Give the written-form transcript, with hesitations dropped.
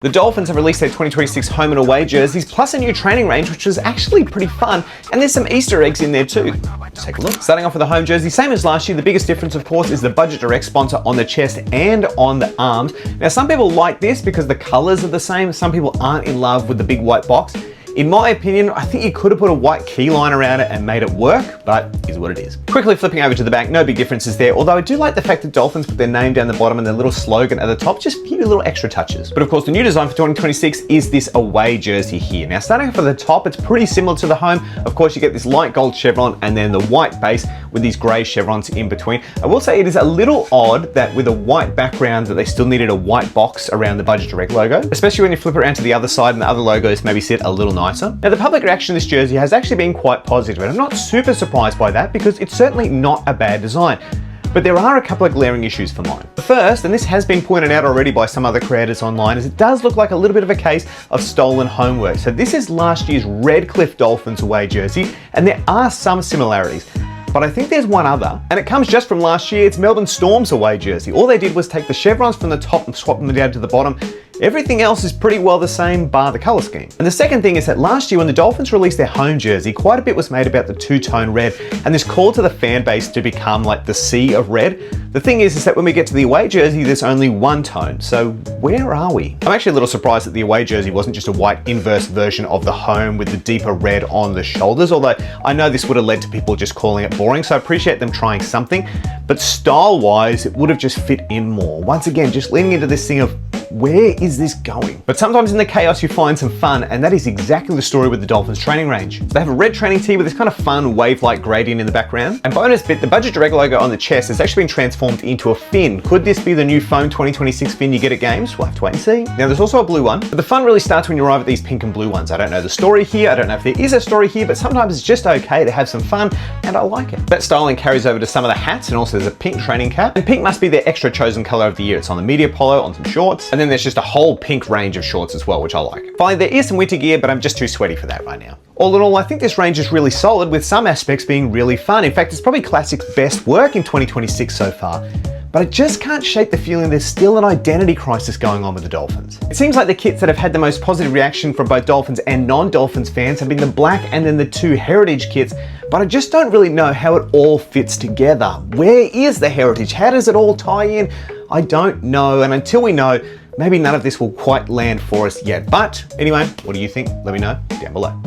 The Dolphins have released their 2026 home and away jerseys, plus a new training range, which was actually pretty fun, and there's some Easter eggs in there too. Let's take a look. Starting off with the home jersey, same as last year. The biggest difference, of course, is the Budget Direct sponsor on the chest and on the arms. Now, some people like this because the colors are the same. Some people aren't in love with the big white box. In my opinion, I think you could have put a white key line around it and made it work, but it is what it is. Quickly flipping over to the back, no big differences there, although I do like the fact that Dolphins put their name down the bottom and their little slogan at the top, just a few little extra touches. But of course, the new design for 2026 is this away jersey here. Now, starting from the top, it's pretty similar to the home. Of course, you get this light gold chevron and then the white base with these gray chevrons in between. I will say it is a little odd that with a white background that they still needed a white box around the Budget Direct logo, especially when you flip it around to the other side and the other logos maybe sit a little nicer. Now, the public reaction to this jersey has actually been quite positive, and I'm not super surprised by that because it's certainly not a bad design. But there are a couple of glaring issues for mine. The first, and this has been pointed out already by some other creators online, is it does look like a little bit of a case of stolen homework. So this is last year's Redcliffe Dolphins away jersey, and there are some similarities. But I think there's one other, and it comes just from last year. It's Melbourne Storm's away jersey. All they did was take the chevrons from the top and swap them down to the bottom. Everything else is pretty well the same, bar the color scheme. And the second thing is that last year when the Dolphins released their home jersey, quite a bit was made about the two-tone red and this call to the fan base to become like the sea of red. The thing is that when we get to the away jersey, there's only one tone. So where are we? I'm actually a little surprised that the away jersey wasn't just a white inverse version of the home with the deeper red on the shoulders, although I know this would have led to people just calling it boring, so I appreciate them trying something, but style-wise, it would have just fit in more. Once again, just leaning into this thing of, where is this going? But sometimes in the chaos you find some fun, and that is exactly the story with the Dolphins training range. So they have a red training tee with this kind of fun wave-like gradient in the background. And bonus bit, the Budget Direct logo on the chest has actually been transformed into a fin. Could this be the new foam 2026 fin you get at games? We'll have to wait and see. Now there's also a blue one, but the fun really starts when you arrive at these pink and blue ones. I don't know the story here, I don't know if there is a story here, but sometimes it's just okay to have some fun, and I like it. That styling carries over to some of the hats, and also there's a pink training cap. And pink must be their extra chosen color of the year. It's on the media polo, on some shorts, and then there's just a whole pink range of shorts as well, which I like. Finally, there is some winter gear, but I'm just too sweaty for that right now. All in all, I think this range is really solid, with some aspects being really fun. In fact, it's probably Classic's best work in 2026 so far. But I just can't shake the feeling there's still an identity crisis going on with the Dolphins. It seems like the kits that have had the most positive reaction from both Dolphins and non-Dolphins fans have been the black and then the two heritage kits, but I just don't really know how it all fits together. Where is the heritage? How does it all tie in? I don't know, and until we know, maybe none of this will quite land for us yet. But anyway, what do you think? Let me know down below.